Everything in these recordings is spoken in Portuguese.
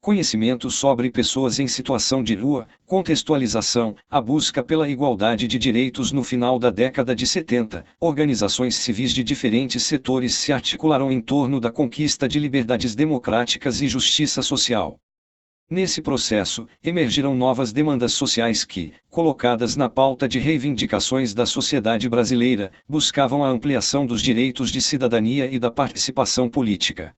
conhecimento sobre pessoas em situação de rua, contextualização, a busca pela igualdade de direitos. No final da década de 70, organizações civis de diferentes setores se articularam em torno da conquista de liberdades democráticas e justiça social. Nesse processo, emergiram novas demandas sociais que, colocadas na pauta de reivindicações da sociedade brasileira, buscavam a ampliação dos direitos de cidadania e da participação política.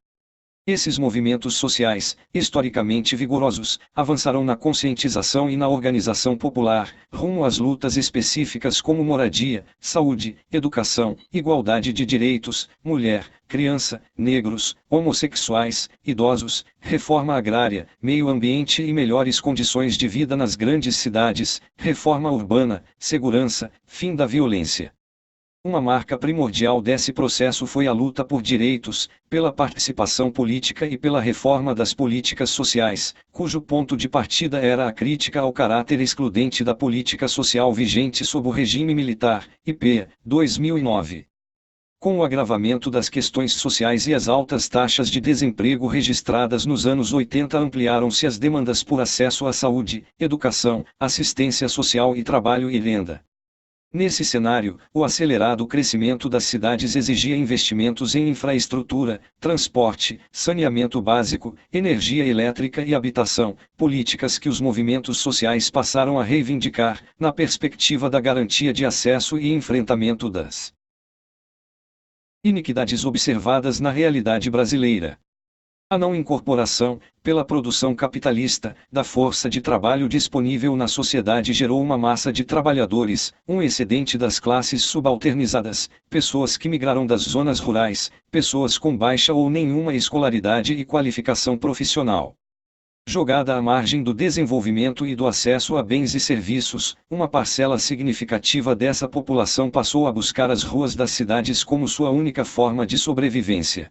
Esses movimentos sociais, historicamente vigorosos, avançaram na conscientização e na organização popular, rumo às lutas específicas como moradia, saúde, educação, igualdade de direitos, mulher, criança, negros, homossexuais, idosos, reforma agrária, meio ambiente e melhores condições de vida nas grandes cidades, reforma urbana, segurança, fim da violência. Uma marca primordial desse processo foi a luta por direitos, pela participação política e pela reforma das políticas sociais, cujo ponto de partida era a crítica ao caráter excludente da política social vigente sob o regime militar, IP, 2009. Com o agravamento das questões sociais e as altas taxas de desemprego registradas nos anos 80, ampliaram-se as demandas por acesso à saúde, educação, assistência social e trabalho e renda. Nesse cenário, o acelerado crescimento das cidades exigia investimentos em infraestrutura, transporte, saneamento básico, energia elétrica e habitação, políticas que os movimentos sociais passaram a reivindicar, na perspectiva da garantia de acesso e enfrentamento das iniquidades observadas na realidade brasileira. A não incorporação, pela produção capitalista, da força de trabalho disponível na sociedade gerou uma massa de trabalhadores, um excedente das classes subalternizadas, pessoas que migraram das zonas rurais, pessoas com baixa ou nenhuma escolaridade e qualificação profissional. Jogada à margem do desenvolvimento e do acesso a bens e serviços, uma parcela significativa dessa população passou a buscar as ruas das cidades como sua única forma de sobrevivência.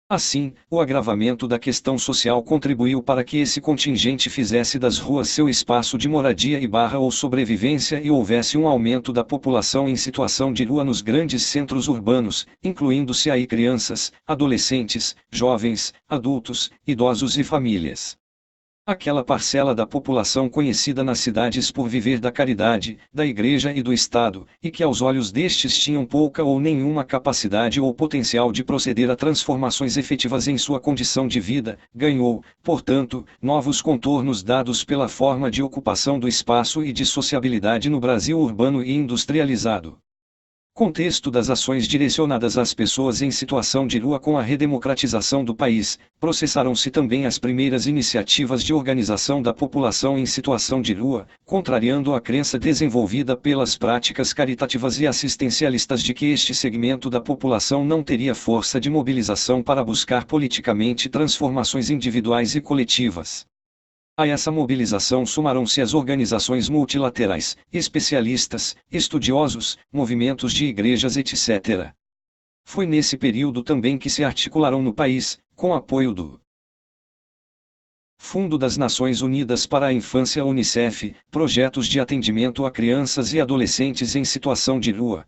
Assim, o agravamento da questão social contribuiu para que esse contingente fizesse das ruas seu espaço de moradia ou sobrevivência e houvesse um aumento da população em situação de rua nos grandes centros urbanos, incluindo-se aí crianças, adolescentes, jovens, adultos, idosos e famílias. Aquela parcela da população conhecida nas cidades por viver da caridade, da igreja e do Estado, e que aos olhos destes tinham pouca ou nenhuma capacidade ou potencial de proceder a transformações efetivas em sua condição de vida, ganhou, portanto, novos contornos dados pela forma de ocupação do espaço e de sociabilidade no Brasil urbano e industrializado. Contexto das ações direcionadas às pessoas em situação de rua. Com a redemocratização do país, processaram-se também as primeiras iniciativas de organização da população em situação de rua, contrariando a crença desenvolvida pelas práticas caritativas e assistencialistas de que este segmento da população não teria força de mobilização para buscar politicamente transformações individuais e coletivas. A essa mobilização somaram-se as organizações multilaterais, especialistas, estudiosos, movimentos de igrejas etc. Foi nesse período também que se articularam no país, com apoio do Fundo das Nações Unidas para a Infância UNICEF, projetos de atendimento a crianças e adolescentes em situação de rua,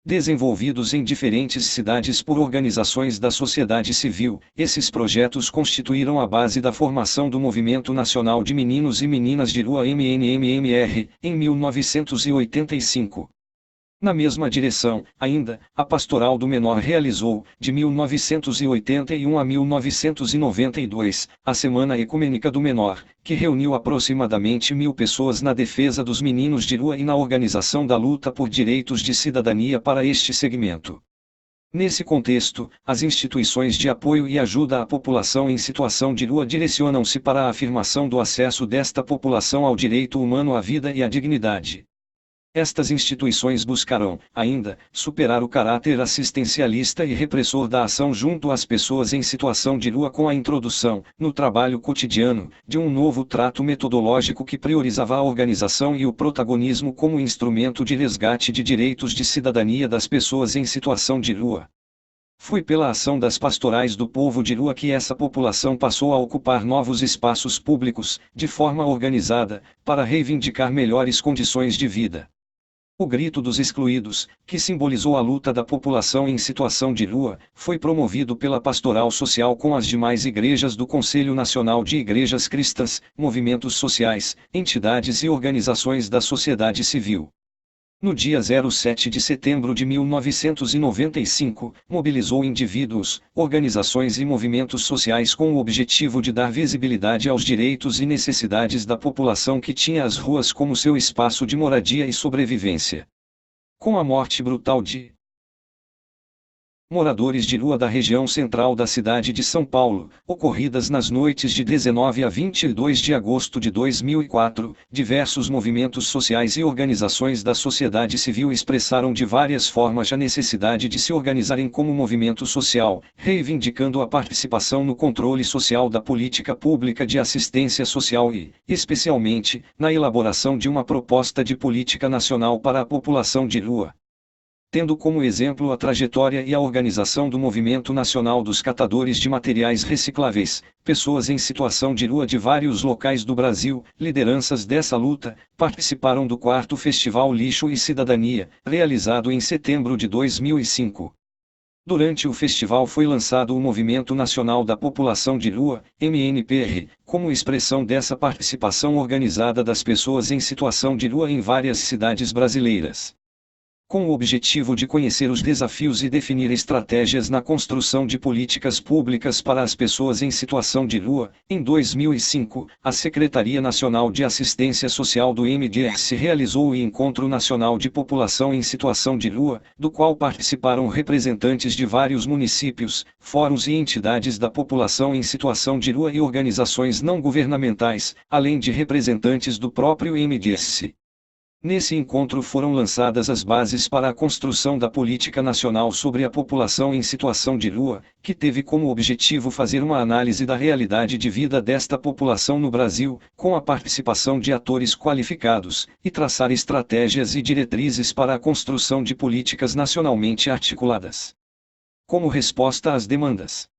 desenvolvidos em diferentes cidades por organizações da sociedade civil. Esses projetos constituíram a base da formação do Movimento Nacional de Meninos e Meninas de Rua MNMMR, em 1985. Na mesma direção, ainda, a Pastoral do Menor realizou, de 1981 a 1992, a Semana Ecumênica do Menor, que reuniu aproximadamente 1.000 pessoas na defesa dos meninos de rua e na organização da luta por direitos de cidadania para este segmento. Nesse contexto, as instituições de apoio e ajuda à população em situação de rua direcionam-se para a afirmação do acesso desta população ao direito humano à vida e à dignidade. Estas instituições buscarão, ainda, superar o caráter assistencialista e repressor da ação junto às pessoas em situação de rua com a introdução, no trabalho cotidiano, de um novo trato metodológico que priorizava a organização e o protagonismo como instrumento de resgate de direitos de cidadania das pessoas em situação de rua. Foi pela ação das pastorais do povo de rua que essa população passou a ocupar novos espaços públicos, de forma organizada, para reivindicar melhores condições de vida. O Grito dos Excluídos, que simbolizou a luta da população em situação de rua, foi promovido pela Pastoral Social com as demais igrejas do Conselho Nacional de Igrejas Cristãs, movimentos sociais, entidades e organizações da sociedade civil. No dia 07 de setembro de 1995, mobilizou indivíduos, organizações e movimentos sociais com o objetivo de dar visibilidade aos direitos e necessidades da população que tinha as ruas como seu espaço de moradia e sobrevivência. Com a morte brutal de moradores de rua da região central da cidade de São Paulo, ocorridas nas noites de 19 a 22 de agosto de 2004, diversos movimentos sociais e organizações da sociedade civil expressaram de várias formas a necessidade de se organizarem como movimento social, reivindicando a participação no controle social da política pública de assistência social e, especialmente, na elaboração de uma proposta de política nacional para a população de rua. Tendo como exemplo a trajetória e a organização do Movimento Nacional dos Catadores de Materiais Recicláveis, pessoas em situação de rua de vários locais do Brasil, lideranças dessa luta, participaram do 4º Festival Lixo e Cidadania, realizado em setembro de 2005. Durante o festival foi lançado o Movimento Nacional da População de Rua, MNPR, como expressão dessa participação organizada das pessoas em situação de rua em várias cidades brasileiras. Com o objetivo de conhecer os desafios e definir estratégias na construção de políticas públicas para as pessoas em situação de rua, em 2005, a Secretaria Nacional de Assistência Social do MDS realizou o Encontro Nacional de População em Situação de Rua, do qual participaram representantes de vários municípios, fóruns e entidades da população em situação de rua e organizações não governamentais, além de representantes do próprio MDS. Nesse encontro foram lançadas as bases para a construção da Política Nacional sobre a População em Situação de Rua, que teve como objetivo fazer uma análise da realidade de vida desta população no Brasil, com a participação de atores qualificados, e traçar estratégias e diretrizes para a construção de políticas nacionalmente articuladas. Como resposta às demandas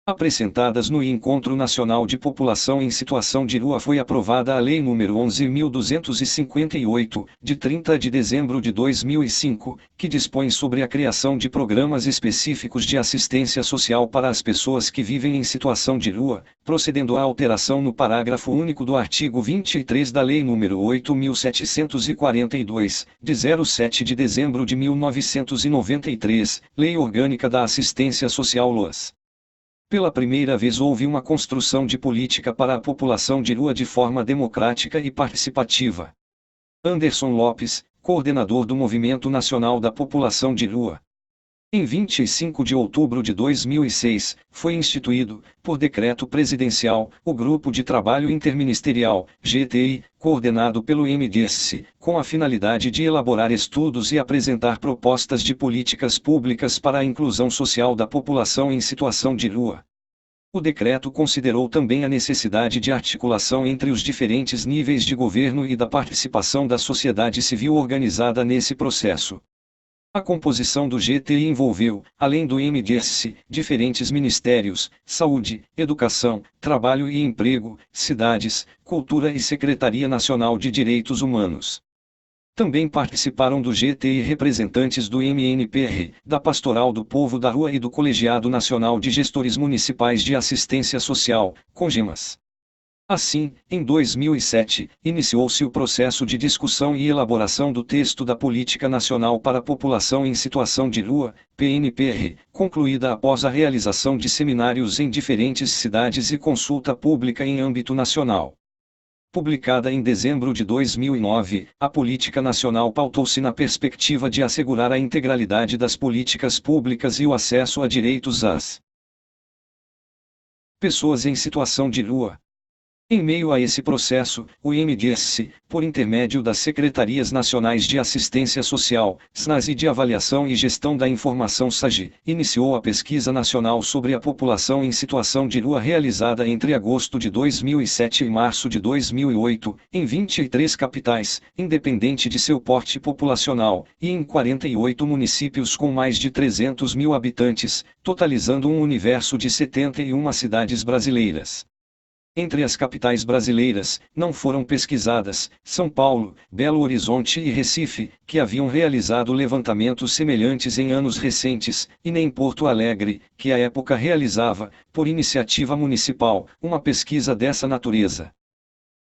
apresentadas no Encontro Nacional de População em Situação de Rua, foi aprovada a Lei nº 11.258, de 30 de dezembro de 2005, que dispõe sobre a criação de programas específicos de assistência social para as pessoas que vivem em situação de rua, procedendo à alteração no parágrafo único do artigo 23 da Lei nº 8.742, de 07 de dezembro de 1993, Lei Orgânica da Assistência Social LOAS. Pela primeira vez houve uma construção de política para a população de rua de forma democrática e participativa. Anderson Lopes, coordenador do Movimento Nacional da População de Rua. Em 25 de outubro de 2006, foi instituído, por decreto presidencial, o Grupo de Trabalho Interministerial, GTI, coordenado pelo MDS, com a finalidade de elaborar estudos e apresentar propostas de políticas públicas para a inclusão social da população em situação de rua. O decreto considerou também a necessidade de articulação entre os diferentes níveis de governo e da participação da sociedade civil organizada nesse processo. A composição do GTI envolveu, além do MDS, diferentes ministérios, saúde, educação, trabalho e emprego, cidades, cultura e Secretaria Nacional de Direitos Humanos. Também participaram do GTI representantes do MNPR, da Pastoral do Povo da Rua e do Colegiado Nacional de Gestores Municipais de Assistência Social, CONGEMAS. Assim, em 2007, iniciou-se o processo de discussão e elaboração do texto da Política Nacional para a População em Situação de Rua, PNPR, concluída após a realização de seminários em diferentes cidades e consulta pública em âmbito nacional. Publicada em dezembro de 2009, a Política Nacional pautou-se na perspectiva de assegurar a integralidade das políticas públicas e o acesso a direitos às pessoas em situação de rua. Em meio a esse processo, o MDS, por intermédio das Secretarias Nacionais de Assistência Social, SNAS e de Avaliação e Gestão da Informação SAGE, iniciou a Pesquisa Nacional sobre a População em Situação de Rua realizada entre agosto de 2007 e março de 2008, em 23 capitais, independente de seu porte populacional, e em 48 municípios com mais de 300 mil habitantes, totalizando um universo de 71 cidades brasileiras. Entre as capitais brasileiras, não foram pesquisadas São Paulo, Belo Horizonte e Recife, que haviam realizado levantamentos semelhantes em anos recentes, e nem Porto Alegre, que à época realizava, por iniciativa municipal, uma pesquisa dessa natureza.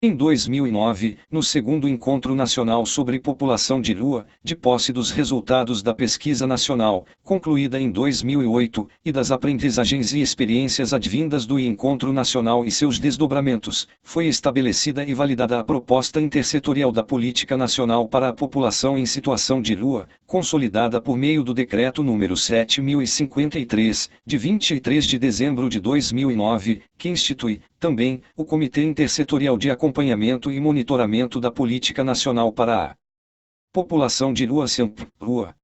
Em 2009, no segundo Encontro Nacional sobre População de Lua, de posse dos resultados da pesquisa nacional, concluída em 2008, e das aprendizagens e experiências advindas do Encontro Nacional e seus desdobramentos, foi estabelecida e validada a proposta intersetorial da Política Nacional para a População em Situação de Lua, consolidada por meio do Decreto número 7053, de 23 de dezembro de 2009, que institui, também, o Comitê Intersetorial de Acompanhamento e Monitoramento da Política Nacional para a População de Lua Lua.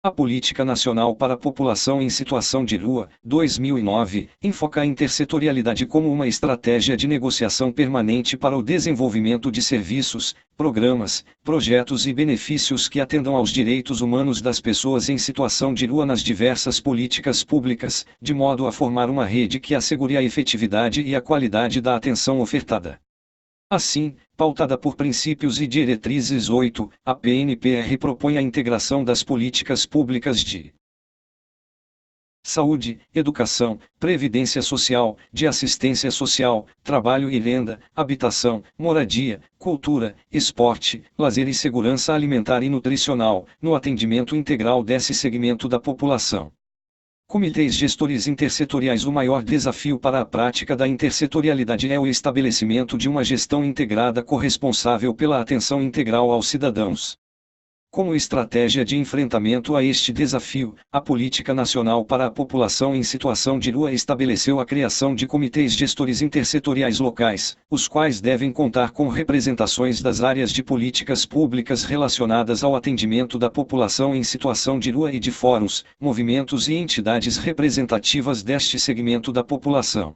A Política Nacional para a População em Situação de Lua, 2009, enfoca a intersetorialidade como uma estratégia de negociação permanente para o desenvolvimento de serviços, programas, projetos e benefícios que atendam aos direitos humanos das pessoas em situação de lua nas diversas políticas públicas, de modo a formar uma rede que assegure a efetividade e a qualidade da atenção ofertada. Assim, pautada por princípios e diretrizes 8, a PNPR propõe a integração das políticas públicas de saúde, educação, previdência social, de assistência social, trabalho e renda, habitação, moradia, cultura, esporte, lazer e segurança alimentar e nutricional, no atendimento integral desse segmento da população. Comitês gestores intersetoriais. O maior desafio para a prática da intersetorialidade é o estabelecimento de uma gestão integrada corresponsável pela atenção integral aos cidadãos. Como estratégia de enfrentamento a este desafio, a Política Nacional para a População em Situação de Lua estabeleceu a criação de comitês gestores intersetoriais locais, os quais devem contar com representações das áreas de políticas públicas relacionadas ao atendimento da população em situação de lua e de fóruns, movimentos e entidades representativas deste segmento da população.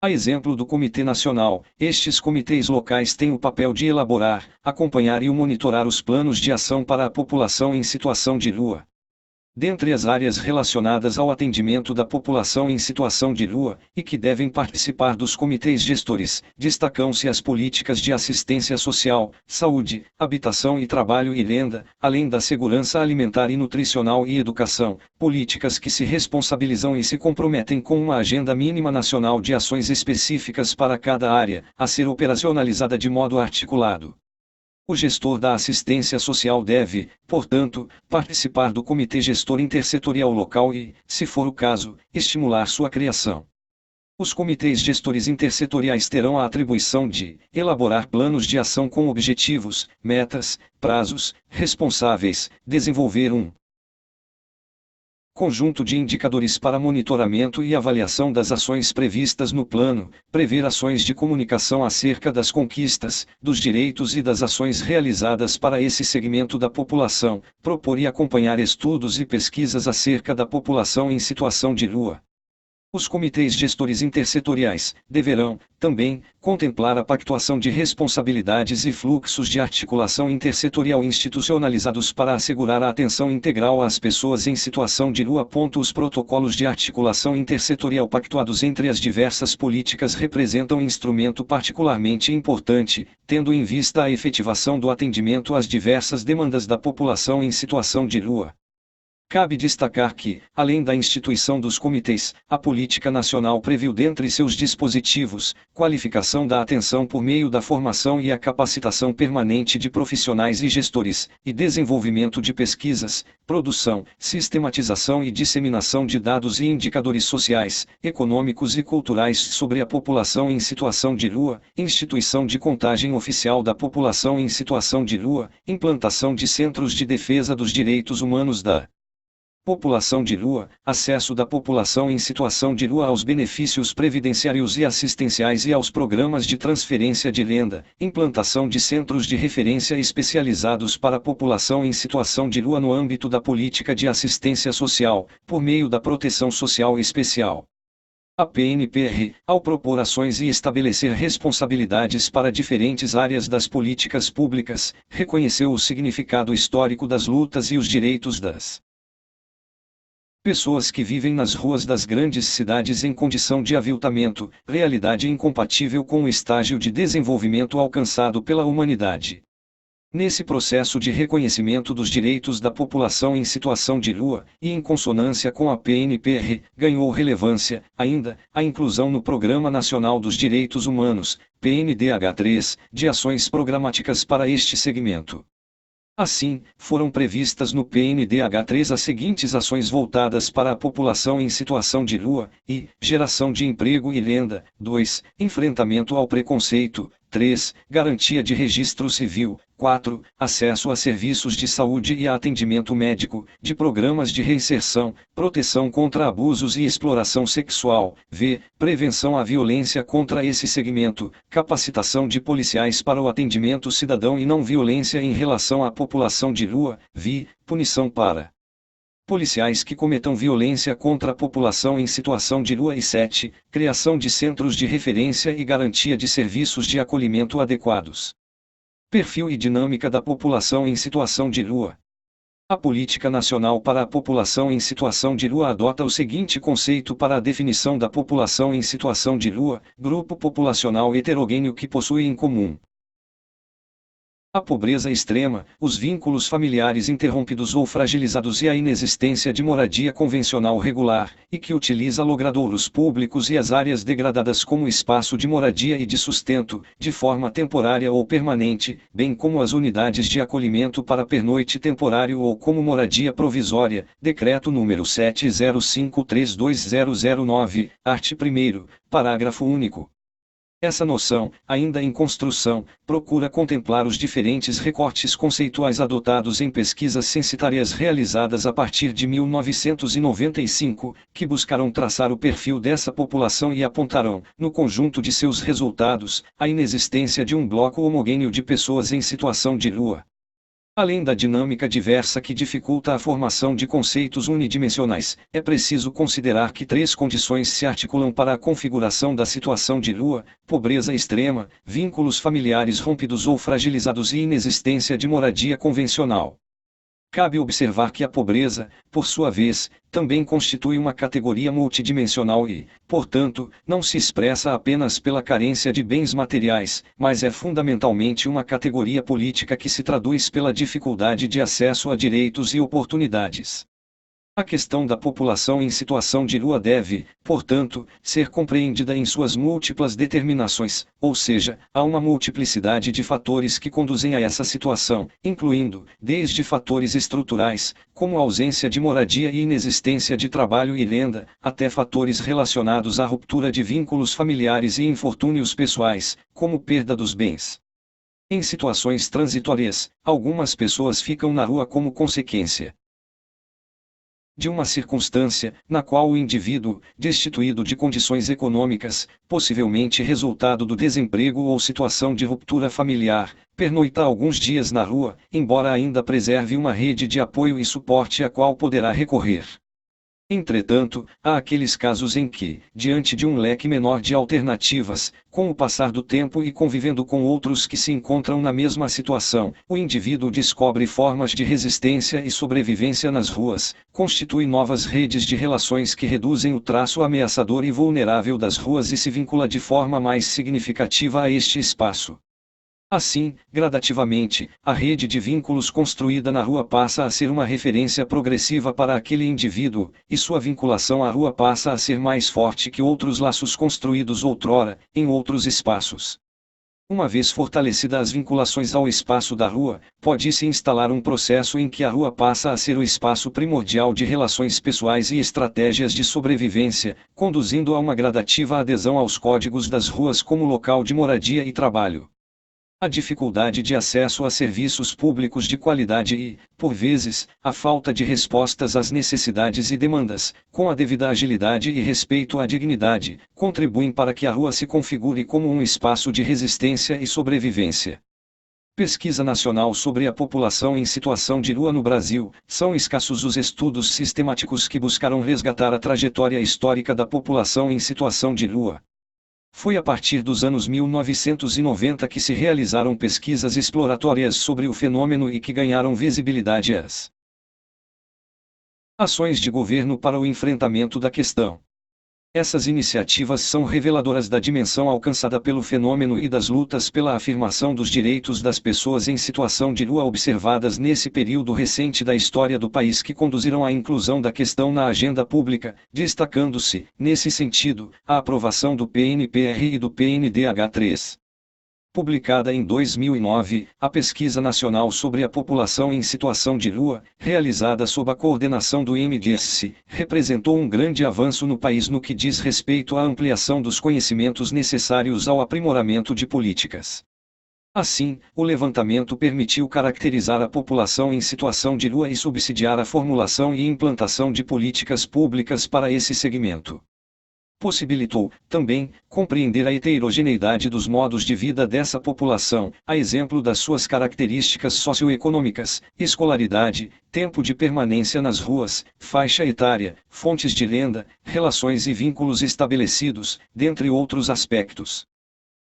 A exemplo do Comitê Nacional, estes comitês locais têm o papel de elaborar, acompanhar e monitorar os planos de ação para a população em situação de lua. Dentre as áreas relacionadas ao atendimento da população em situação de lua, e que devem participar dos comitês gestores, destacam-se as políticas de assistência social, saúde, habitação e trabalho e renda, além da segurança alimentar e nutricional e educação, políticas que se responsabilizam e se comprometem com uma agenda mínima nacional de ações específicas para cada área, a ser operacionalizada de modo articulado. O gestor da assistência social deve, portanto, participar do comitê gestor intersetorial local e, se for o caso, estimular sua criação. Os comitês gestores intersetoriais terão a atribuição de elaborar planos de ação com objetivos, metas, prazos, responsáveis, desenvolver um conjunto de indicadores para monitoramento e avaliação das ações previstas no plano, prever ações de comunicação acerca das conquistas, dos direitos e das ações realizadas para esse segmento da população, propor e acompanhar estudos e pesquisas acerca da população em situação de lua. Os comitês gestores intersetoriais deverão, também, contemplar a pactuação de responsabilidades e fluxos de articulação intersetorial institucionalizados para assegurar a atenção integral às pessoas em situação de lua. Os protocolos de articulação intersetorial pactuados entre as diversas políticas representam instrumento particularmente importante, tendo em vista a efetivação do atendimento às diversas demandas da população em situação de lua. Cabe destacar que, além da instituição dos comitês, a Política Nacional previu dentre seus dispositivos, qualificação da atenção por meio da formação e a capacitação permanente de profissionais e gestores, e desenvolvimento de pesquisas, produção, sistematização e disseminação de dados e indicadores sociais, econômicos e culturais sobre a população em situação de lua, instituição de contagem oficial da população em situação de lua, implantação de centros de defesa dos direitos humanos da população de lua, acesso da população em situação de lua aos benefícios previdenciários e assistenciais e aos programas de transferência de renda, implantação de centros de referência especializados para a população em situação de lua no âmbito da política de assistência social, por meio da proteção social especial. A PNPR, ao propor ações e estabelecer responsabilidades para diferentes áreas das políticas públicas, reconheceu o significado histórico das lutas e os direitos das Pessoas que vivem nas ruas das grandes cidades em condição de aviltamento, realidade incompatível com o estágio de desenvolvimento alcançado pela humanidade. Nesse processo de reconhecimento dos direitos da população em situação de rua, e em consonância com a PNPR, ganhou relevância, ainda, a inclusão no Programa Nacional dos Direitos Humanos, PNDH3, de ações programáticas para este segmento. Assim, foram previstas no PNDH3 as seguintes ações voltadas para a população em situação de rua, e, geração de emprego e renda, 2, enfrentamento ao preconceito, 3, garantia de registro civil, 4, acesso a serviços de saúde e a atendimento médico, de programas de reinserção, proteção contra abusos e exploração sexual, v, prevenção à violência contra esse segmento, capacitação de policiais para o atendimento cidadão e não violência em relação à população de rua, v, punição para policiais que cometam violência contra a população em situação de rua e 7, criação de centros de referência e garantia de serviços de acolhimento adequados. Perfil e dinâmica da população em situação de rua. A Política Nacional para a População em Situação de Rua adota o seguinte conceito para a definição da população em situação de rua: grupo populacional heterogêneo que possui em comum a pobreza extrema, os vínculos familiares interrompidos ou fragilizados e a inexistência de moradia convencional regular, e que utiliza logradouros públicos e as áreas degradadas como espaço de moradia e de sustento, de forma temporária ou permanente, bem como as unidades de acolhimento para pernoite temporário ou como moradia provisória, Decreto número 70532009, art. 1º, parágrafo único. Essa noção, ainda em construção, procura contemplar os diferentes recortes conceituais adotados em pesquisas censitárias realizadas a partir de 1995, que buscaram traçar o perfil dessa população e apontaram, no conjunto de seus resultados, a inexistência de um bloco homogêneo de pessoas em situação de rua. Além da dinâmica diversa que dificulta a formação de conceitos unidimensionais, é preciso considerar que 3 condições se articulam para a configuração da situação de rua: pobreza extrema, vínculos familiares rompidos ou fragilizados e inexistência de moradia convencional. Cabe observar que a pobreza, por sua vez, também constitui uma categoria multidimensional e, portanto, não se expressa apenas pela carência de bens materiais, mas é fundamentalmente uma categoria política que se traduz pela dificuldade de acesso a direitos e oportunidades. A questão da população em situação de rua deve, portanto, ser compreendida em suas múltiplas determinações, ou seja, há uma multiplicidade de fatores que conduzem a essa situação, incluindo, desde fatores estruturais, como ausência de moradia e inexistência de trabalho e renda, até fatores relacionados à ruptura de vínculos familiares e infortúnios pessoais, como perda dos bens. Em situações transitórias, algumas pessoas ficam na rua como consequência de uma circunstância, na qual o indivíduo, destituído de condições econômicas, possivelmente resultado do desemprego ou situação de ruptura familiar, pernoita alguns dias na rua, embora ainda preserve uma rede de apoio e suporte a qual poderá recorrer. Entretanto, há aqueles casos em que, diante de um leque menor de alternativas, com o passar do tempo e convivendo com outros que se encontram na mesma situação, o indivíduo descobre formas de resistência e sobrevivência nas ruas, constitui novas redes de relações que reduzem o traço ameaçador e vulnerável das ruas e se vincula de forma mais significativa a este espaço. Assim, gradativamente, a rede de vínculos construída na rua passa a ser uma referência progressiva para aquele indivíduo, e sua vinculação à rua passa a ser mais forte que outros laços construídos outrora, em outros espaços. Uma vez fortalecidas as vinculações ao espaço da rua, pode-se instalar um processo em que a rua passa a ser o espaço primordial de relações pessoais e estratégias de sobrevivência, conduzindo a uma gradativa adesão aos códigos das ruas como local de moradia e trabalho. A dificuldade de acesso a serviços públicos de qualidade e, por vezes, a falta de respostas às necessidades e demandas, com a devida agilidade e respeito à dignidade, contribuem para que a rua se configure como um espaço de resistência e sobrevivência. Pesquisa nacional sobre a população em situação de rua no Brasil. São escassos os estudos sistemáticos que buscaram resgatar a trajetória histórica da população em situação de rua. Foi a partir dos anos 1990 que se realizaram pesquisas exploratórias sobre o fenômeno e que ganharam visibilidade as Ações de governo para o enfrentamento da questão. Essas iniciativas são reveladoras da dimensão alcançada pelo fenômeno e das lutas pela afirmação dos direitos das pessoas em situação de rua observadas nesse período recente da história do país que conduziram à inclusão da questão na agenda pública, destacando-se, nesse sentido, a aprovação do PNPR e do PNDH3. Publicada em 2009, a Pesquisa Nacional sobre a População em Situação de Rua, realizada sob a coordenação do INDEC, representou um grande avanço no país no que diz respeito à ampliação dos conhecimentos necessários ao aprimoramento de políticas. Assim, o levantamento permitiu caracterizar a população em situação de rua e subsidiar a formulação e implantação de políticas públicas para esse segmento. Possibilitou, também, compreender a heterogeneidade dos modos de vida dessa população, a exemplo das suas características socioeconômicas, escolaridade, tempo de permanência nas ruas, faixa etária, fontes de renda, relações e vínculos estabelecidos, dentre outros aspectos.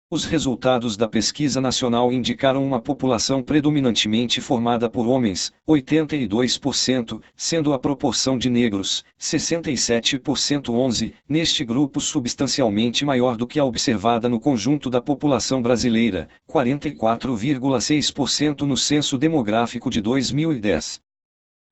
Os resultados da pesquisa nacional indicaram uma população predominantemente formada por homens, 82%, sendo a proporção de negros, 67%. Neste grupo substancialmente maior do que a observada no conjunto da população brasileira, 44,6% no censo demográfico de 2010.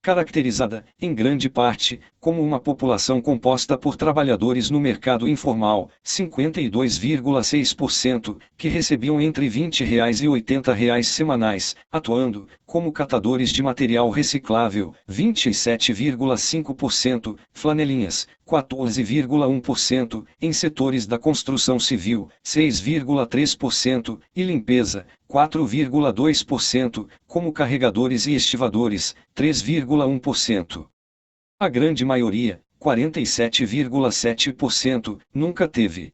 Caracterizada, em grande parte, como uma população composta por trabalhadores no mercado informal, 52,6%, que recebiam entre R$ 20 e R$ 80 semanais, atuando, como catadores de material reciclável, 27,5%, flanelinhas, 14,1%, em setores da construção civil, 6,3%, e limpeza, 4,2%, como carregadores e estivadores, 3,1%. A grande maioria, 47,7%, nunca teve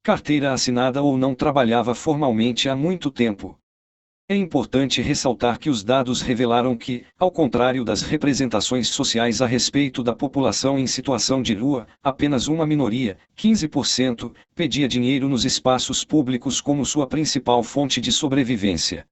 carteira assinada ou não trabalhava formalmente há muito tempo. É importante ressaltar que os dados revelaram que, ao contrário das representações sociais a respeito da população em situação de rua, apenas uma minoria, 15%, pedia dinheiro nos espaços públicos como sua principal fonte de sobrevivência.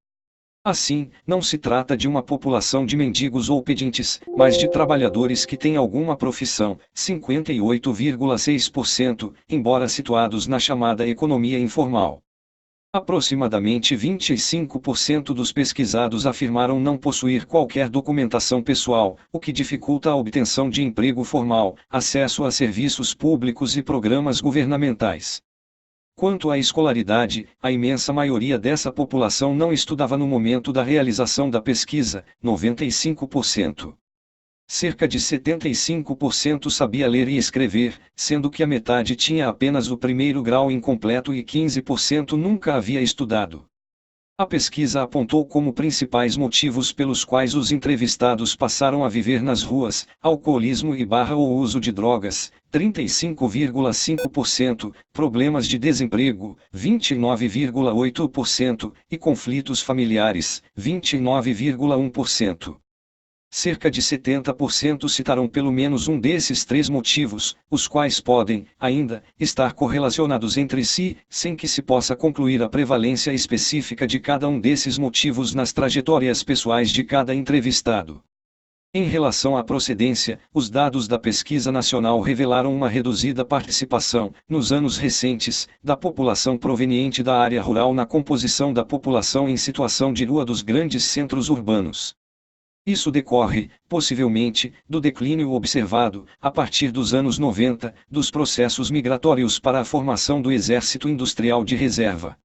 Assim, não se trata de uma população de mendigos ou pedintes, mas de trabalhadores que têm alguma profissão, 58,6%, embora situados na chamada economia informal. Aproximadamente 25% dos pesquisados afirmaram não possuir qualquer documentação pessoal, o que dificulta a obtenção de emprego formal, acesso a serviços públicos e programas governamentais. Quanto à escolaridade, a imensa maioria dessa população não estudava no momento da realização da pesquisa, 95%. Cerca de 75% sabia ler e escrever, sendo que a metade tinha apenas o primeiro grau incompleto e 15% nunca havia estudado. A pesquisa apontou como principais motivos pelos quais os entrevistados passaram a viver nas ruas: alcoolismo e o uso de drogas, 35,5%, problemas de desemprego, 29,8%, e conflitos familiares, 29,1%. Cerca de 70% citaram pelo menos um desses três motivos, os quais podem, ainda, estar correlacionados entre si, sem que se possa concluir a prevalência específica de cada um desses motivos nas trajetórias pessoais de cada entrevistado. Em relação à procedência, os dados da pesquisa nacional revelaram uma reduzida participação, nos anos recentes, da população proveniente da área rural na composição da população em situação de rua dos grandes centros urbanos. Isso decorre, possivelmente, do declínio observado, a partir dos anos 90, dos processos migratórios para a formação do Exército Industrial de Reserva.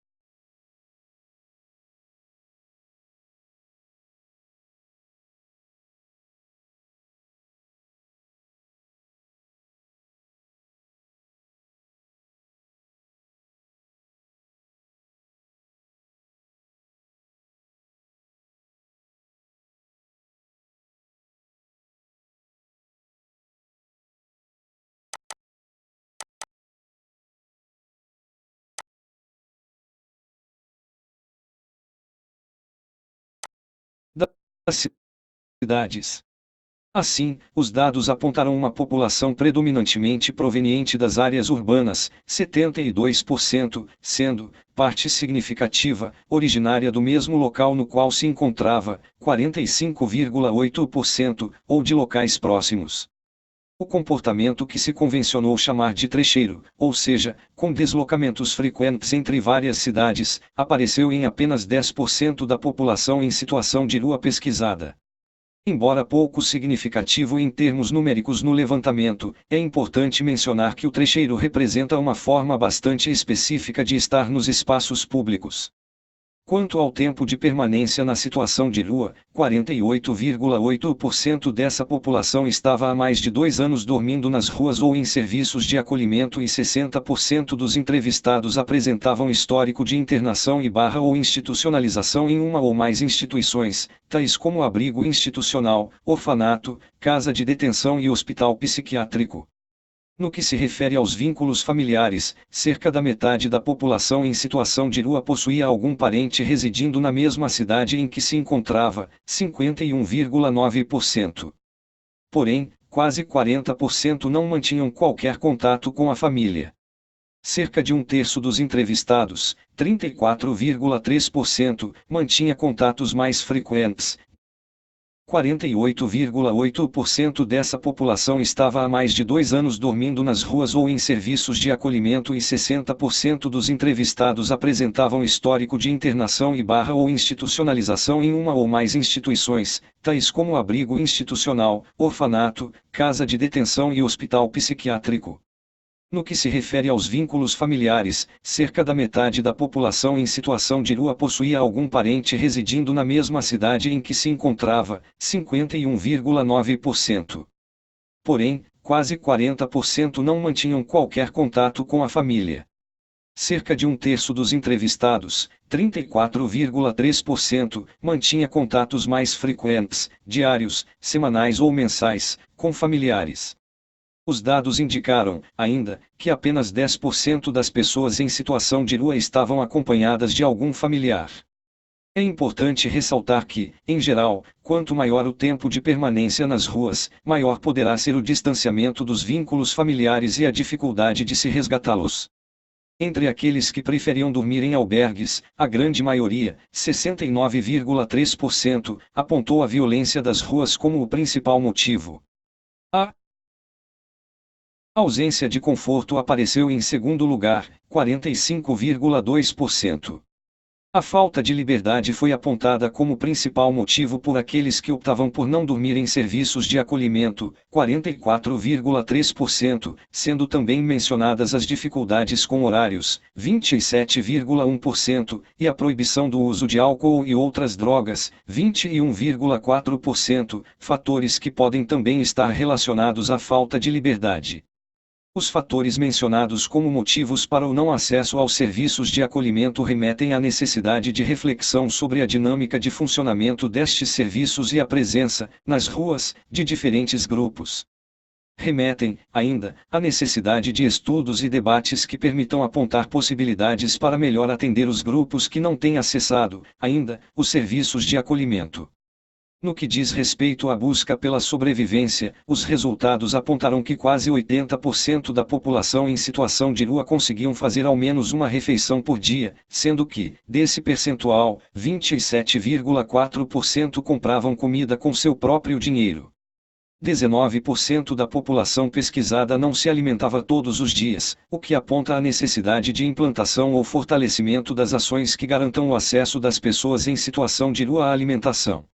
Das cidades. Assim, os dados apontaram uma população predominantemente proveniente das áreas urbanas, 72%, sendo, parte significativa, originária do mesmo local no qual se encontrava, 45,8%, ou de locais próximos. O comportamento que se convencionou chamar de trecheiro, ou seja, com deslocamentos frequentes entre várias cidades, apareceu em apenas 10% da população em situação de rua pesquisada. Embora pouco significativo em termos numéricos no levantamento, é importante mencionar que o trecheiro representa uma forma bastante específica de estar nos espaços públicos. Quanto ao tempo de permanência na situação de rua, 48,8% dessa população estava há mais de 2 anos dormindo nas ruas ou em serviços de acolhimento e 60% dos entrevistados apresentavam histórico de internação ou institucionalização em uma ou mais instituições, tais como abrigo institucional, orfanato, casa de detenção e hospital psiquiátrico. No que se refere aos vínculos familiares, cerca da metade da população em situação de rua possuía algum parente residindo na mesma cidade em que se encontrava, 51,9%. Porém, quase 40% não mantinham qualquer contato com a família. Cerca de um terço dos entrevistados, 34,3%, mantinha contatos mais frequentes. 48,8% dessa população estava há mais de 2 anos dormindo nas ruas ou em serviços de acolhimento e 60% dos entrevistados apresentavam histórico de internação ou institucionalização em uma ou mais instituições, tais como abrigo institucional, orfanato, casa de detenção e hospital psiquiátrico. No que se refere aos vínculos familiares, cerca da metade da população em situação de rua possuía algum parente residindo na mesma cidade em que se encontrava, 51,9%. Porém, quase 40% não mantinham qualquer contato com a família. Cerca de um terço dos entrevistados, 34,3%, mantinha contatos mais frequentes, diários, semanais ou mensais, com familiares. Os dados indicaram, ainda, que apenas 10% das pessoas em situação de rua estavam acompanhadas de algum familiar. É importante ressaltar que, em geral, quanto maior o tempo de permanência nas ruas, maior poderá ser o distanciamento dos vínculos familiares e a dificuldade de se resgatá-los. Entre aqueles que preferiam dormir em albergues, a grande maioria, 69,3%, apontou a violência das ruas como o principal motivo. A ausência de conforto apareceu em segundo lugar, 45,2%. A falta de liberdade foi apontada como principal motivo por aqueles que optavam por não dormir em serviços de acolhimento, 44,3%, sendo também mencionadas as dificuldades com horários, 27,1%, e a proibição do uso de álcool e outras drogas, 21,4%, fatores que podem também estar relacionados à falta de liberdade. Os fatores mencionados como motivos para o não acesso aos serviços de acolhimento remetem à necessidade de reflexão sobre a dinâmica de funcionamento destes serviços e a presença, nas ruas, de diferentes grupos. Remetem, ainda, à necessidade de estudos e debates que permitam apontar possibilidades para melhor atender os grupos que não têm acessado, ainda, os serviços de acolhimento. No que diz respeito à busca pela sobrevivência, os resultados apontaram que quase 80% da população em situação de rua conseguiam fazer ao menos uma refeição por dia, sendo que, desse percentual, 27,4% compravam comida com seu próprio dinheiro. 19% da população pesquisada não se alimentava todos os dias, o que aponta a necessidade de implantação ou fortalecimento das ações que garantam o acesso das pessoas em situação de rua à alimentação.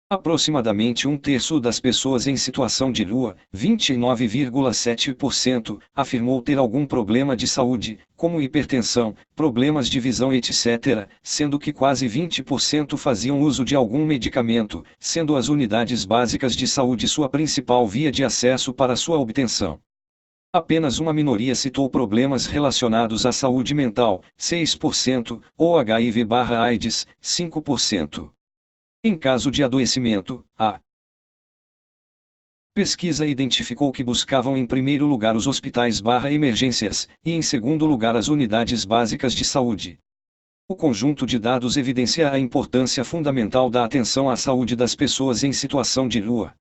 Aproximadamente um terço das pessoas em situação de rua, 29,7%, afirmou ter algum problema de saúde, como hipertensão, problemas de visão etc., sendo que quase 20% faziam uso de algum medicamento, sendo as unidades básicas de saúde sua principal via de acesso para sua obtenção. Apenas uma minoria citou problemas relacionados à saúde mental, 6%, ou HIV/AIDS, 5%. Em caso de adoecimento, a pesquisa identificou que buscavam em primeiro lugar os hospitais/emergências, e em segundo lugar as unidades básicas de saúde. O conjunto de dados evidencia a importância fundamental da atenção à saúde das pessoas em situação de rua.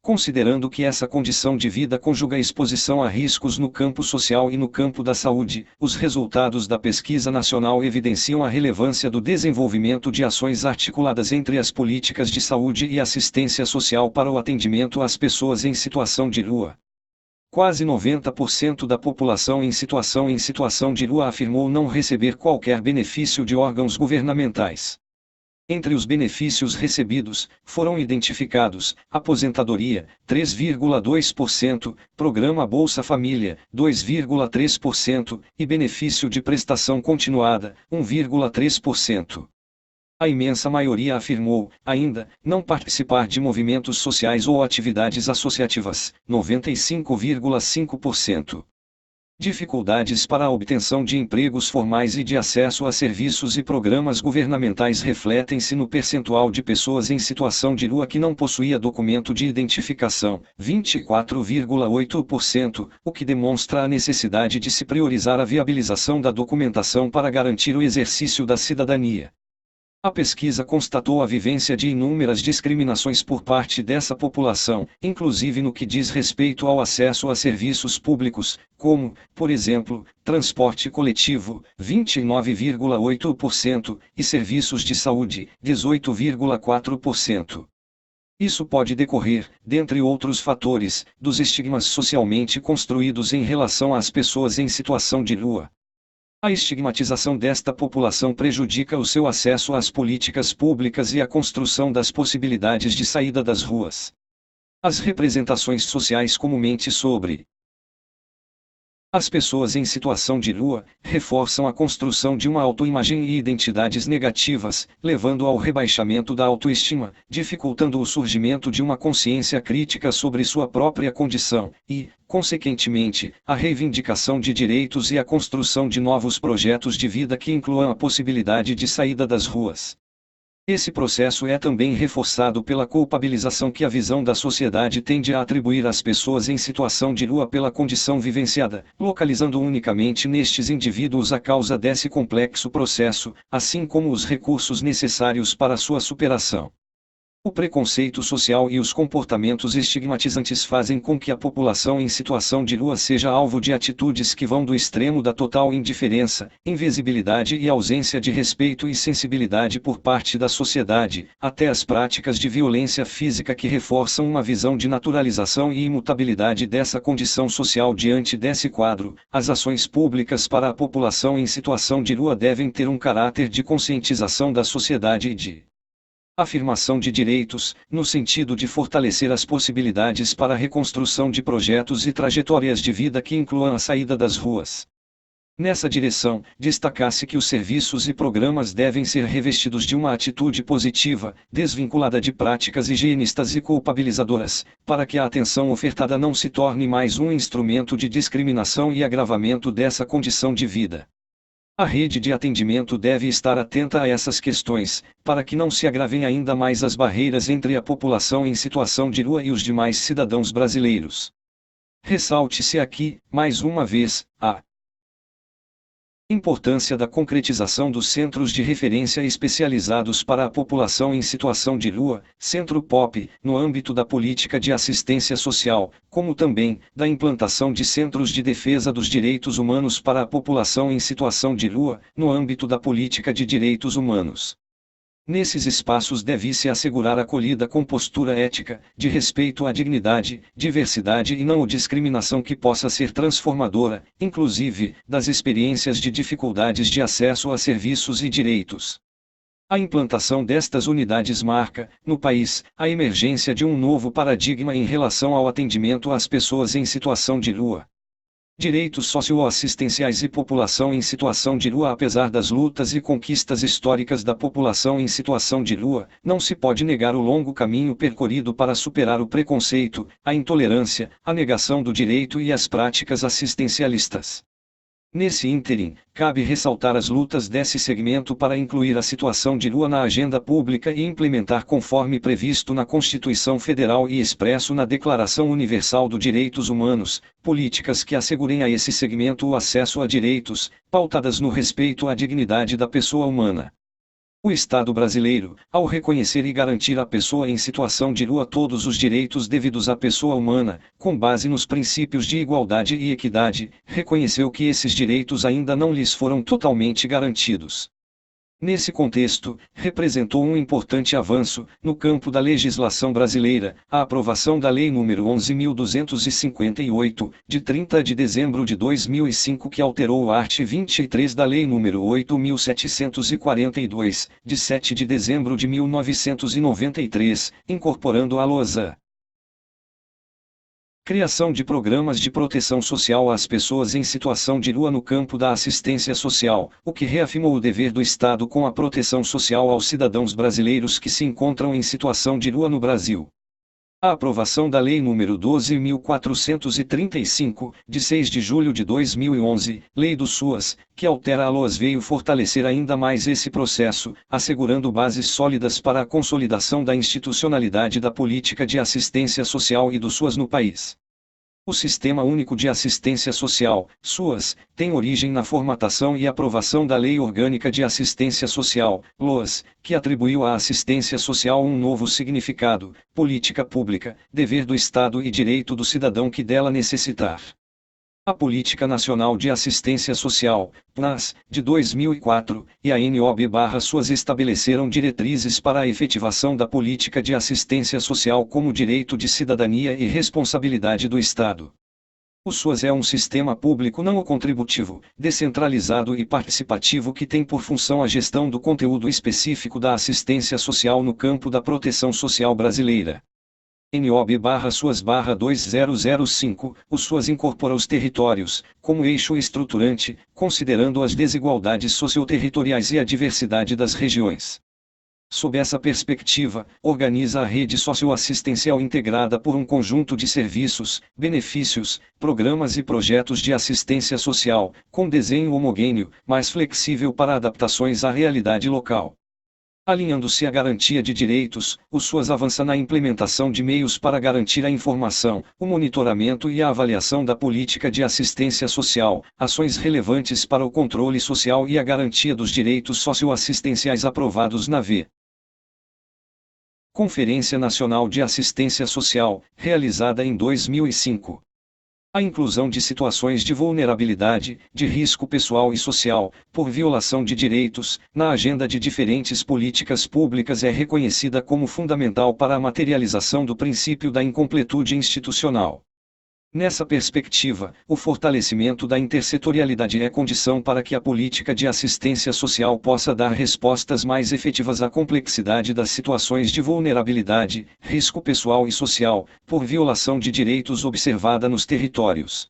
Considerando que essa condição de vida conjuga exposição a riscos no campo social e no campo da saúde, os resultados da pesquisa nacional evidenciam a relevância do desenvolvimento de ações articuladas entre as políticas de saúde e assistência social para o atendimento às pessoas em situação de rua. Quase 90% da população em situação de rua afirmou não receber qualquer benefício de órgãos governamentais. Entre os benefícios recebidos, foram identificados: aposentadoria, 3,2%, Programa Bolsa Família, 2,3%, e benefício de prestação continuada, 1,3%. A imensa maioria afirmou, ainda, não participar de movimentos sociais ou atividades associativas, 95,5%. Dificuldades para a obtenção de empregos formais e de acesso a serviços e programas governamentais refletem-se no percentual de pessoas em situação de rua que não possuía documento de identificação, 24,8%, o que demonstra a necessidade de se priorizar a viabilização da documentação para garantir o exercício da cidadania. A pesquisa constatou a vivência de inúmeras discriminações por parte dessa população, inclusive no que diz respeito ao acesso a serviços públicos, como, por exemplo, transporte coletivo, 29,8%, e serviços de saúde, 18,4%. Isso pode decorrer, dentre outros fatores, dos estigmas socialmente construídos em relação às pessoas em situação de rua. A estigmatização desta população prejudica o seu acesso às políticas públicas e a construção das possibilidades de saída das ruas. As representações sociais comumente sobre as pessoas em situação de rua reforçam a construção de uma autoimagem e identidades negativas, levando ao rebaixamento da autoestima, dificultando o surgimento de uma consciência crítica sobre sua própria condição e, consequentemente, a reivindicação de direitos e a construção de novos projetos de vida que incluam a possibilidade de saída das ruas. Esse processo é também reforçado pela culpabilização que a visão da sociedade tende a atribuir às pessoas em situação de rua pela condição vivenciada, localizando unicamente nestes indivíduos a causa desse complexo processo, assim como os recursos necessários para sua superação. O preconceito social e os comportamentos estigmatizantes fazem com que a população em situação de rua seja alvo de atitudes que vão do extremo da total indiferença, invisibilidade e ausência de respeito e sensibilidade por parte da sociedade, até as práticas de violência física que reforçam uma visão de naturalização e imutabilidade dessa condição social. Diante desse quadro, as ações públicas para a população em situação de rua devem ter um caráter de conscientização da sociedade e de afirmação de direitos, no sentido de fortalecer as possibilidades para a reconstrução de projetos e trajetórias de vida que incluam a saída das ruas. Nessa direção, destaca-se que os serviços e programas devem ser revestidos de uma atitude positiva, desvinculada de práticas higienistas e culpabilizadoras, para que a atenção ofertada não se torne mais um instrumento de discriminação e agravamento dessa condição de vida. A rede de atendimento deve estar atenta a essas questões, para que não se agravem ainda mais as barreiras entre a população em situação de rua e os demais cidadãos brasileiros. Ressalte-se aqui, mais uma vez, a importância da concretização dos centros de referência especializados para a população em situação de rua, Centro POP, no âmbito da política de assistência social, como também da implantação de centros de defesa dos direitos humanos para a população em situação de rua, no âmbito da política de direitos humanos. Nesses espaços deve-se assegurar acolhida com postura ética, de respeito à dignidade, diversidade e não discriminação que possa ser transformadora, inclusive, das experiências de dificuldades de acesso a serviços e direitos. A implantação destas unidades marca, no país, a emergência de um novo paradigma em relação ao atendimento às pessoas em situação de rua. Direitos socioassistenciais e população em situação de rua. Apesar das lutas e conquistas históricas da população em situação de rua, não se pode negar o longo caminho percorrido para superar o preconceito, a intolerância, a negação do direito e as práticas assistencialistas. Nesse ínterim, cabe ressaltar as lutas desse segmento para incluir a situação de rua na agenda pública e implementar conforme previsto na Constituição Federal e expresso na Declaração Universal dos Direitos Humanos, políticas que assegurem a esse segmento o acesso a direitos, pautadas no respeito à dignidade da pessoa humana. O Estado brasileiro, ao reconhecer e garantir à pessoa em situação de rua todos os direitos devidos à pessoa humana, com base nos princípios de igualdade e equidade, reconheceu que esses direitos ainda não lhes foram totalmente garantidos. Nesse contexto, representou um importante avanço, no campo da legislação brasileira, a aprovação da Lei nº 11.258, de 30 de dezembro de 2005 que alterou o art. 23 da Lei nº 8.742, de 7 de dezembro de 1993, incorporando a LOASA. Criação de programas de proteção social às pessoas em situação de rua no campo da assistência social, o que reafirmou o dever do Estado com a proteção social aos cidadãos brasileiros que se encontram em situação de rua no Brasil. A aprovação da Lei nº 12.435, de 6 de julho de 2011, Lei do SUAS, que altera a LOAS veio fortalecer ainda mais esse processo, assegurando bases sólidas para a consolidação da institucionalidade da política de assistência social e do SUAS no país. O Sistema Único de Assistência Social, SUAS, tem origem na formatação e aprovação da Lei Orgânica de Assistência Social, LOAS, que atribuiu à assistência social um novo significado, política pública, dever do Estado e direito do cidadão que dela necessitar. A Política Nacional de Assistência Social, PNAS, de 2004, e a NOB/SUAS estabeleceram diretrizes para a efetivação da política de assistência social como direito de cidadania e responsabilidade do Estado. O SUAS é um sistema público não contributivo, descentralizado e participativo que tem por função a gestão do conteúdo específico da assistência social no campo da proteção social brasileira. NOB/SUAS/2005, o SUAS incorpora os territórios, como eixo estruturante, considerando as desigualdades socioterritoriais e a diversidade das regiões. Sob essa perspectiva, organiza a rede socioassistencial integrada por um conjunto de serviços, benefícios, programas e projetos de assistência social, com desenho homogêneo, mais flexível para adaptações à realidade local. Alinhando-se à garantia de direitos, o SUAS avança na implementação de meios para garantir a informação, o monitoramento e a avaliação da política de assistência social, ações relevantes para o controle social e a garantia dos direitos socioassistenciais aprovados na V. Conferência Nacional de Assistência Social, realizada em 2005. A inclusão de situações de vulnerabilidade, de risco pessoal e social, por violação de direitos, na agenda de diferentes políticas públicas é reconhecida como fundamental para a materialização do princípio da incompletude institucional. Nessa perspectiva, o fortalecimento da intersetorialidade é condição para que a política de assistência social possa dar respostas mais efetivas à complexidade das situações de vulnerabilidade, risco pessoal e social, por violação de direitos observada nos territórios.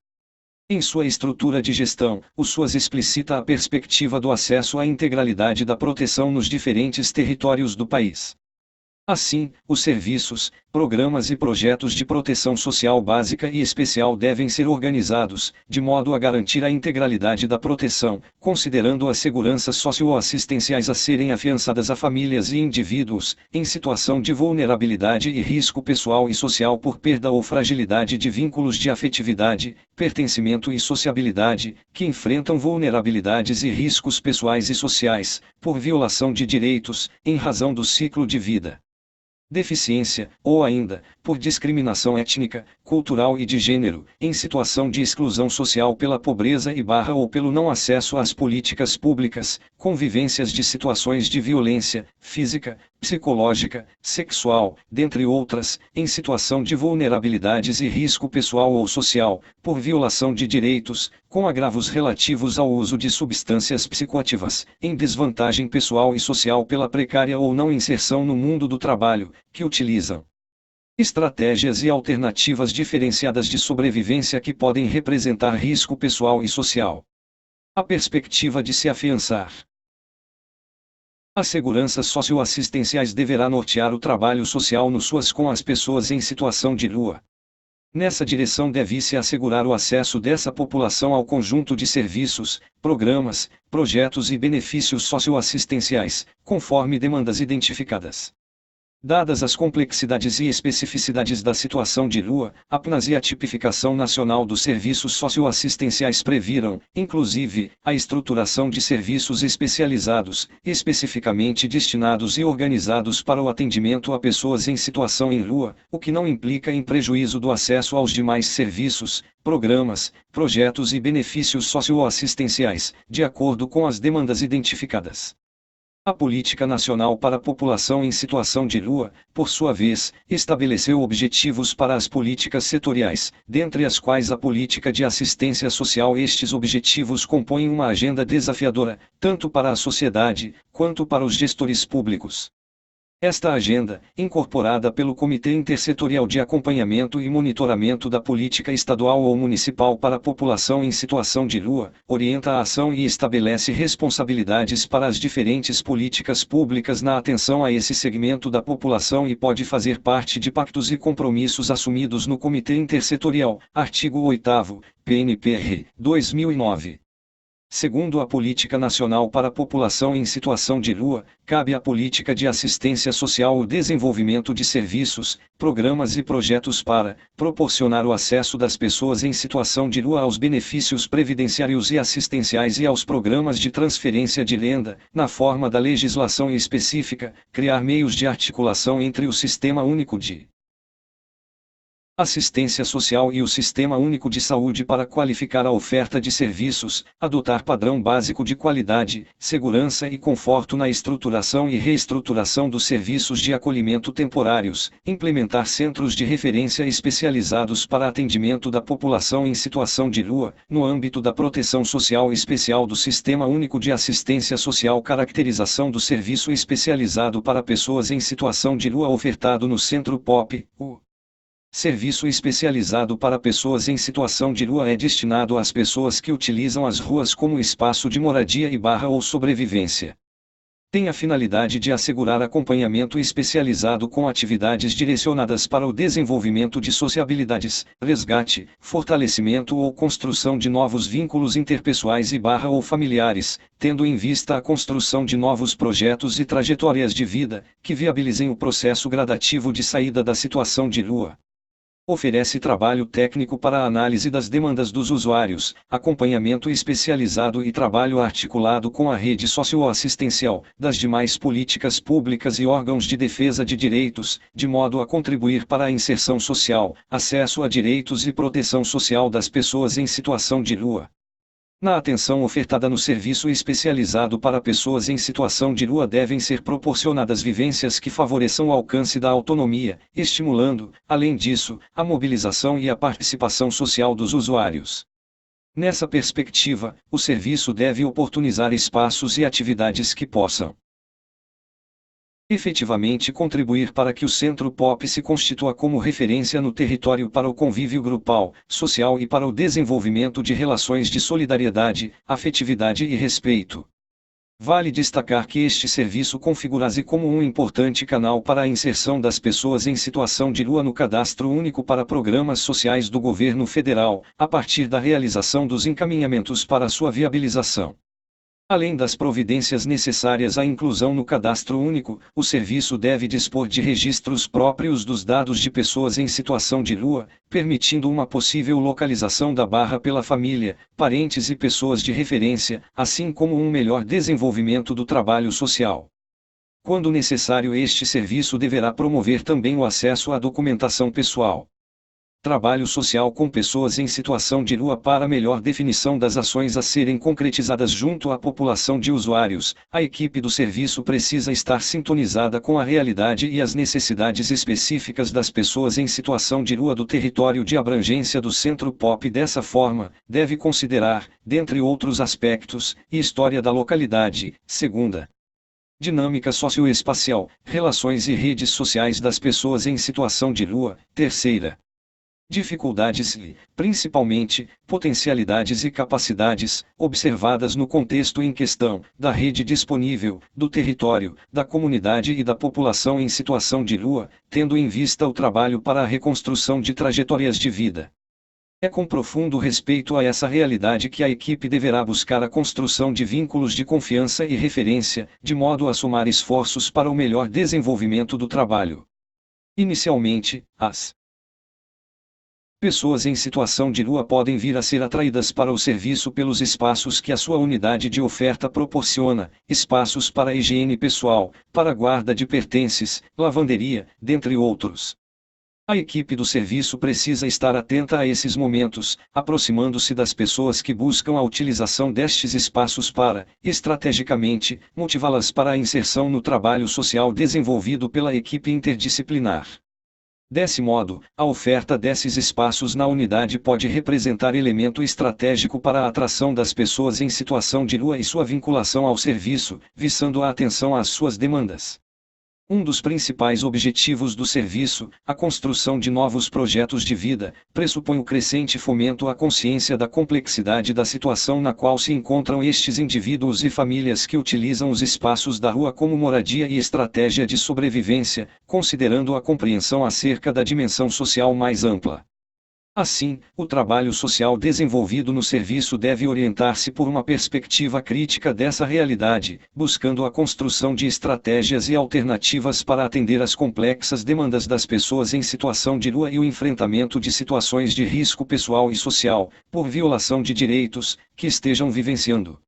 Em sua estrutura de gestão, o SUAS explicita a perspectiva do acesso à integralidade da proteção nos diferentes territórios do país. Assim, os serviços, programas e projetos de proteção social básica e especial devem ser organizados, de modo a garantir a integralidade da proteção, considerando as seguranças socioassistenciais a serem afiançadas a famílias e indivíduos, em situação de vulnerabilidade e risco pessoal e social por perda ou fragilidade de vínculos de afetividade, pertencimento e sociabilidade, que enfrentam vulnerabilidades e riscos pessoais e sociais, por violação de direitos, em razão do ciclo de vida. Deficiência, ou ainda, por discriminação étnica, cultural e de gênero, em situação de exclusão social pela pobreza ou pelo não acesso às políticas públicas, convivências de situações de violência, física, psicológica, sexual, dentre outras, em situação de vulnerabilidades e risco pessoal ou social, por violação de direitos, com agravos relativos ao uso de substâncias psicoativas, em desvantagem pessoal e social pela precária ou não inserção no mundo do trabalho, que utilizam estratégias e alternativas diferenciadas de sobrevivência que podem representar risco pessoal e social. A perspectiva de se afiançar as seguranças socioassistenciais deverá nortear o trabalho social no SUAS com as pessoas em situação de rua. Nessa direção deve-se assegurar o acesso dessa população ao conjunto de serviços, programas, projetos e benefícios socioassistenciais, conforme demandas identificadas. Dadas as complexidades e especificidades da situação de Lua, a PNAS e a tipificação nacional dos serviços socioassistenciais previram, inclusive, a estruturação de serviços especializados, especificamente destinados e organizados para o atendimento a pessoas em situação em Lua, o que não implica em prejuízo do acesso aos demais serviços, programas, projetos e benefícios socioassistenciais, de acordo com as demandas identificadas. A Política Nacional para a População em Situação de Lua, por sua vez, estabeleceu objetivos para as políticas setoriais, dentre as quais a política de assistência social. Estes objetivos compõem uma agenda desafiadora, tanto para a sociedade, quanto para os gestores públicos. Esta agenda, incorporada pelo Comitê Intersetorial de Acompanhamento e Monitoramento da Política Estadual ou Municipal para a População em Situação de Lua, orienta a ação e estabelece responsabilidades para as diferentes políticas públicas na atenção a esse segmento da população e pode fazer parte de pactos e compromissos assumidos no Comitê Intersetorial, artigo 8º, PNPR, 2009. Segundo a Política Nacional para a População em Situação de Lua, cabe à política de assistência social o desenvolvimento de serviços, programas e projetos para proporcionar o acesso das pessoas em situação de Lua aos benefícios previdenciários e assistenciais e aos programas de transferência de renda, na forma da legislação específica, criar meios de articulação entre o Sistema Único de Assistência Social e o Sistema Único de Saúde para qualificar a oferta de serviços, adotar padrão básico de qualidade, segurança e conforto na estruturação e reestruturação dos serviços de acolhimento temporários, implementar centros de referência especializados para atendimento da população em situação de Lua, no âmbito da proteção social especial do Sistema Único de Assistência Social, caracterização do serviço especializado para pessoas em situação de Lua ofertado no Centro POP. O serviço especializado para pessoas em situação de Lua é destinado às pessoas que utilizam as ruas como espaço de moradia ou sobrevivência. Tem a finalidade de assegurar acompanhamento especializado com atividades direcionadas para o desenvolvimento de sociabilidades, resgate, fortalecimento ou construção de novos vínculos interpessoais ou familiares, tendo em vista a construção de novos projetos e trajetórias de vida, que viabilizem o processo gradativo de saída da situação de Lua. Oferece trabalho técnico para a análise das demandas dos usuários, acompanhamento especializado e trabalho articulado com a rede socioassistencial, das demais políticas públicas e órgãos de defesa de direitos, de modo a contribuir para a inserção social, acesso a direitos e proteção social das pessoas em situação de Lua. Na atenção ofertada no serviço especializado para pessoas em situação de Lua devem ser proporcionadas vivências que favoreçam o alcance da autonomia, estimulando, além disso, a mobilização e a participação social dos usuários. Nessa perspectiva, o serviço deve oportunizar espaços e atividades que possam efetivamente contribuir para que o Centro POP se constitua como referência no território para o convívio grupal, social e para o desenvolvimento de relações de solidariedade, afetividade e respeito. Vale destacar que este serviço configura-se como um importante canal para a inserção das pessoas em situação de Lua no Cadastro Único para Programas Sociais do Governo Federal, a partir da realização dos encaminhamentos para sua viabilização. Além das providências necessárias à inclusão no Cadastro Único, o serviço deve dispor de registros próprios dos dados de pessoas em situação de Lua, permitindo uma possível localização pela família, parentes e pessoas de referência, assim como um melhor desenvolvimento do trabalho social. Quando necessário, este serviço deverá promover também o acesso à documentação pessoal. Trabalho social com pessoas em situação de Lua para melhor definição das ações a serem concretizadas junto à população de usuários. A equipe do serviço precisa estar sintonizada com a realidade e as necessidades específicas das pessoas em situação de Lua do território de abrangência do Centro POP. Dessa forma, deve considerar, dentre outros aspectos, história da localidade, segunda, dinâmica socioespacial, relações e redes sociais das pessoas em situação de Lua, terceira, dificuldades e, principalmente, potencialidades e capacidades, observadas no contexto em questão, da rede disponível, do território, da comunidade e da população em situação de Lua, tendo em vista o trabalho para a reconstrução de trajetórias de vida. É com profundo respeito a essa realidade que a equipe deverá buscar a construção de vínculos de confiança e referência, de modo a somar esforços para o melhor desenvolvimento do trabalho. Inicialmente, as pessoas em situação de rua podem vir a ser atraídas para o serviço pelos espaços que a sua unidade de oferta proporciona, espaços para higiene pessoal, para guarda de pertences, lavanderia, dentre outros. A equipe do serviço precisa estar atenta a esses momentos, aproximando-se das pessoas que buscam a utilização destes espaços para, estrategicamente, motivá-las para a inserção no trabalho social desenvolvido pela equipe interdisciplinar. Desse modo, a oferta desses espaços na unidade pode representar elemento estratégico para a atração das pessoas em situação de rua e sua vinculação ao serviço, visando a atenção às suas demandas. Um dos principais objetivos do serviço, a construção de novos projetos de vida, pressupõe o crescente fomento à consciência da complexidade da situação na qual se encontram estes indivíduos e famílias que utilizam os espaços da rua como moradia e estratégia de sobrevivência, considerando a compreensão acerca da dimensão social mais ampla. Assim, o trabalho social desenvolvido no serviço deve orientar-se por uma perspectiva crítica dessa realidade, buscando a construção de estratégias e alternativas para atender às complexas demandas das pessoas em situação de rua e o enfrentamento de situações de risco pessoal e social, por violação de direitos, que estejam vivenciando.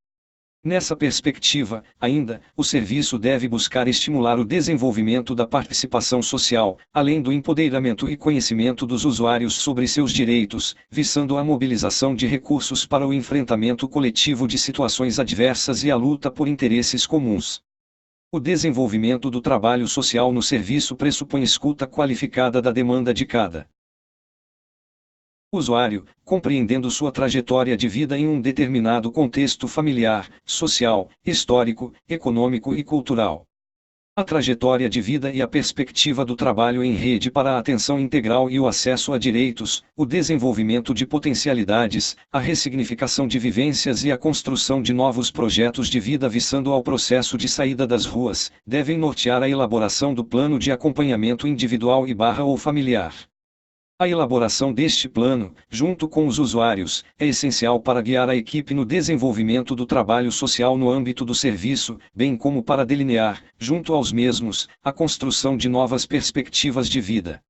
Nessa perspectiva, ainda, o serviço deve buscar estimular o desenvolvimento da participação social, além do empoderamento e conhecimento dos usuários sobre seus direitos, visando a mobilização de recursos para o enfrentamento coletivo de situações adversas e a luta por interesses comuns. O desenvolvimento do trabalho social no serviço pressupõe escuta qualificada da demanda de cada usuário, compreendendo sua trajetória de vida em um determinado contexto familiar, social, histórico, econômico e cultural. A trajetória de vida e a perspectiva do trabalho em rede para a atenção integral e o acesso a direitos, o desenvolvimento de potencialidades, a ressignificação de vivências e a construção de novos projetos de vida visando ao processo de saída das ruas, devem nortear a elaboração do plano de acompanhamento individual ou familiar. A elaboração deste plano, junto com os usuários, é essencial para guiar a equipe no desenvolvimento do trabalho social no âmbito do serviço, bem como para delinear, junto aos mesmos, a construção de novas perspectivas de vida.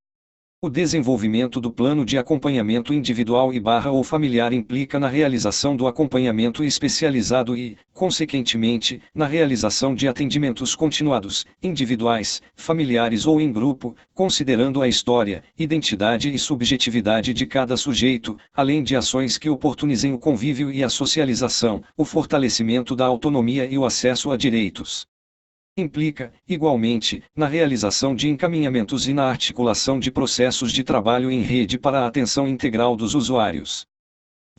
O desenvolvimento do plano de acompanhamento individual ou familiar implica na realização do acompanhamento especializado e, consequentemente, na realização de atendimentos continuados, individuais, familiares ou em grupo, considerando a história, identidade e subjetividade de cada sujeito, além de ações que oportunizem o convívio e a socialização, o fortalecimento da autonomia e o acesso a direitos. Implica, igualmente, na realização de encaminhamentos e na articulação de processos de trabalho em rede para a atenção integral dos usuários.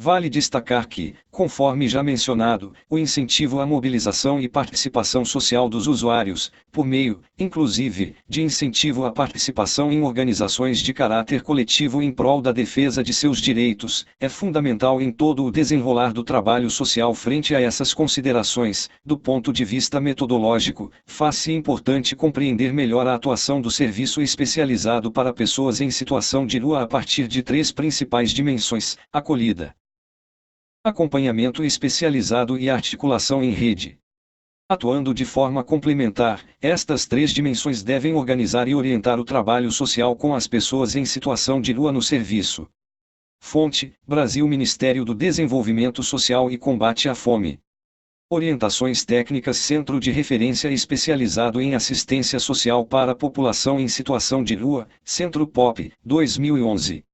Vale destacar que, conforme já mencionado, o incentivo à mobilização e participação social dos usuários, por meio, inclusive, de incentivo à participação em organizações de caráter coletivo em prol da defesa de seus direitos, é fundamental em todo o desenrolar do trabalho social. Frente a essas considerações, do ponto de vista metodológico, faz-se importante compreender melhor a atuação do serviço especializado para pessoas em situação de rua a partir de três principais dimensões: acolhida, acompanhamento especializado e articulação em rede. Atuando de forma complementar, estas três dimensões devem organizar e orientar o trabalho social com as pessoas em situação de rua no serviço. Fonte: Brasil, Ministério do Desenvolvimento Social e Combate à Fome. Orientações técnicas: Centro de Referência Especializado em Assistência Social para a População em Situação de Rua, Centro POP, 2011.